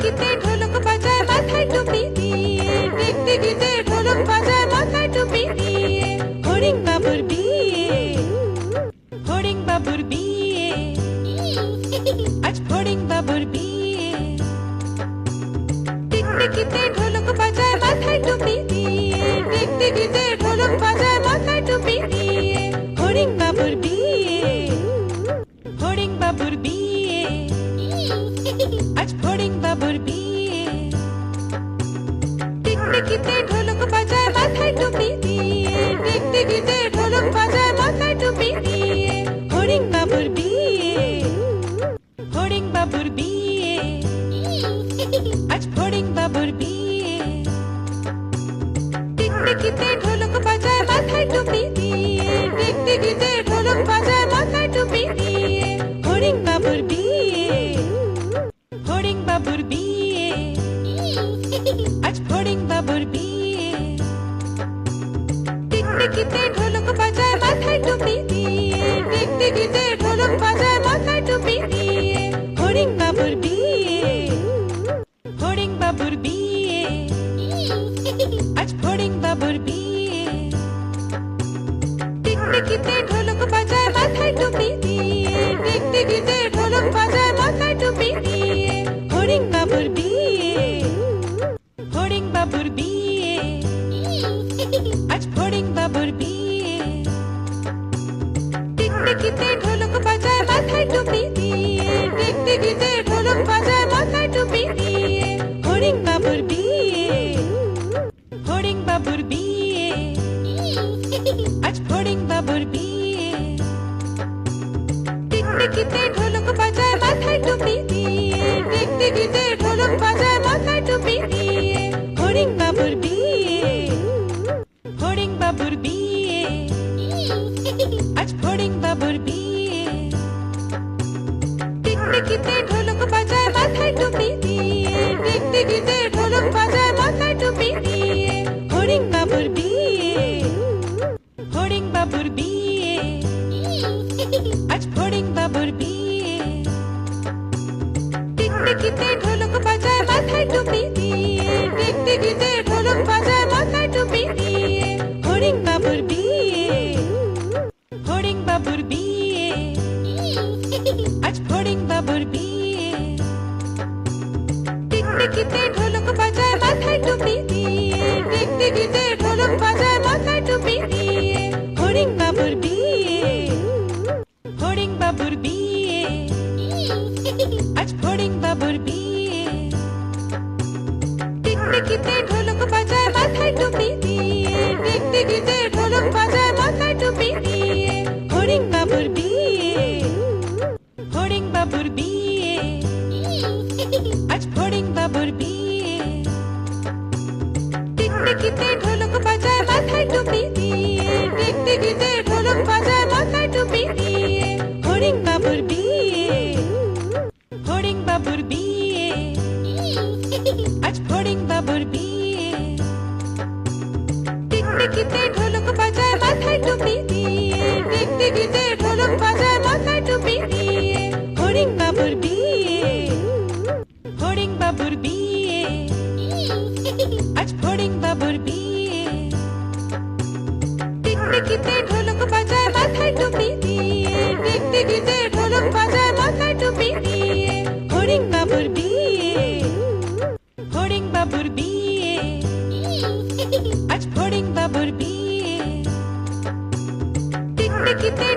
টিকটিকিতে ঢোলক বাজায় মাথায় টুপি দিয়ে, টিকটিকিতে ঢোলক বাজায় মাথায় টুপি দিয়ে। হরিণ বাবুর বিয়ে, হরিণ বাবুর বিয়ে, আজ হরিণ বাবুর বিয়ে। টিকটিকিতে ঢোলক বাজায় মাথায় টুপি দিয়ে, টিকটিকিতে ঢোলক বাজায় মাথায় টুপি দিয়ে। হরিণ বাবুর বিয়ে, হরিণ বাবুর বিয়ে, আজ হরিণ বাবুর বিয়ে। টিকটিকিতে ঢোলক বাজায় মাথায় টুপি দিয়ে, টিকটিকিতে ঢোলক বাজায় মাথায় টুপি দিয়ে। হরিণ বাবুর বিয়ে, হরিণ বাবুর বিয়ে, আজ হরিণ বাবুর বিয়ে। টিকটিকিতে ঢোলক বাজায় মাথায় টুপি দিয়ে, টিকটিকিতে ঢোলক বাজায় মাথায় টুপি দিয়ে। হরিণ বাবুর বিয়ে, হরিণ বাবুর বিয়ে, আজ হরিণ বাবুর বিয়ে। টিকটিকিতে ঢোলক বাজায় মাথায় টুপি দিয়ে, টিকটিকিতে ঢোলক বাজায় মাথায় টুপি দিয়ে। হরিণ বাবুর বিয়ে, হরিণ বাবুর বিয়ে, আজ হরিণ বাবুর বিয়ে। টিকটিকিতে ঢোলক বাজায় মাথায় টুপি দিয়ে, টিকটিকিতে ঢোলক বাজায় মাথায় টুপি দিয়ে। হরিণ বাবুর বিয়ে, হরিণ বাবুর বিয়ে, আজ হরিণ বাবুর বিয়ে। টিকটিকিতে ঢোলক বাজায় মাথায় টুপি দিয়ে, টিকটিকিতে ঢোলক বাজায় মাথায় টুপি দিয়ে। হরিণ বাবুর বিয়ে, হরিণ বাবুর বিয়ে, আজ হরিণ বাবুর বিয়ে। টিকটিকিতে ঢোলক বাজায় মাথায় টুপি দিয়ে, টিকটিকিতে ঢোলক বাজায় মাথায় টুপি দিয়ে। হরিণ বাবুর বিয়ে, হরিণ বাবুর বিয়ে, আজ হরিণ বাবুর বিয়ে। টিকটিকিতে ঢোলক বাজায় মাথায় টুপি দিয়ে, টিকটিকিতে ঢোলক বাজায় মাথায় টুপি দিয়ে। হরিণ বাবুর বিয়ে, হরিণ বাবুর বিয়ে, আজ হরিণ বাবুর বিয়ে। টিকটিকিতে ঢোলক বাজায় মাথায় টুপি দিয়ে, টিকটিকিতে ঢোলক বাজায় মাথায় টুপি দিয়ে। হরিণ বাবুর বিয়ে, হরিণ বাবুর বিয়ে, আজ হরিণ বাবুর বিয়ে। টিকটিকিতে ঢোলক বাজায় মাথায় টুপি দিয়ে, টিকটিকিতে ঢোলক বাজায় মাথায় টুপি দিয়ে। হরিণ বাবুর বিয়ে, হরিণ বাবুর বিয়ে, আজ হরিণ বাবুর বিয়ে। টিকটিকিতে ঢোলক বাজায় মাথায় টুপি দিয়ে, টিকটিকিতে ঢোলক বাজায় মাথায় টুপি দিয়ে। হরিণ বাবুর বিয়ে, হরিণ বাবুর বিয়ে, আজ হরিণ বাবুর বিয়ে। টিকটিকিতে ঢোলক বাজায় মাথায় টুপি দিয়ে, টিকটিকিতে ঢোলক বাজায় মাথায় টুপি দিয়ে। হরিণ বাবুর বিয়ে, হরিণ বাবুর বিয়ে, আজ হরিণ বাবুর বিয়ে। টিকটিকিতে ঢোলক বাজায় মাথায় টুপি দিয়ে, টিকটিকিতে ঢোলক বাজায় মাথায় টুপি দিয়ে। হরিণ বাবুর বিয়ে, হরিণ বাবুর বিয়ে, আজ হরিণ বাবুর বিয়ে। টিকটিকিতে ঢোলক বাজায় মাথায় টুপি দিয়ে, টিকটিকিতে ঢোলক বাজায় মাথায় টুপি দিয়ে। হরিণ বাবুর বিয়ে, হরিণ বাবুর বিয়ে, আজ হরিণ বাবুর বিয়ে। টিকটিকিতে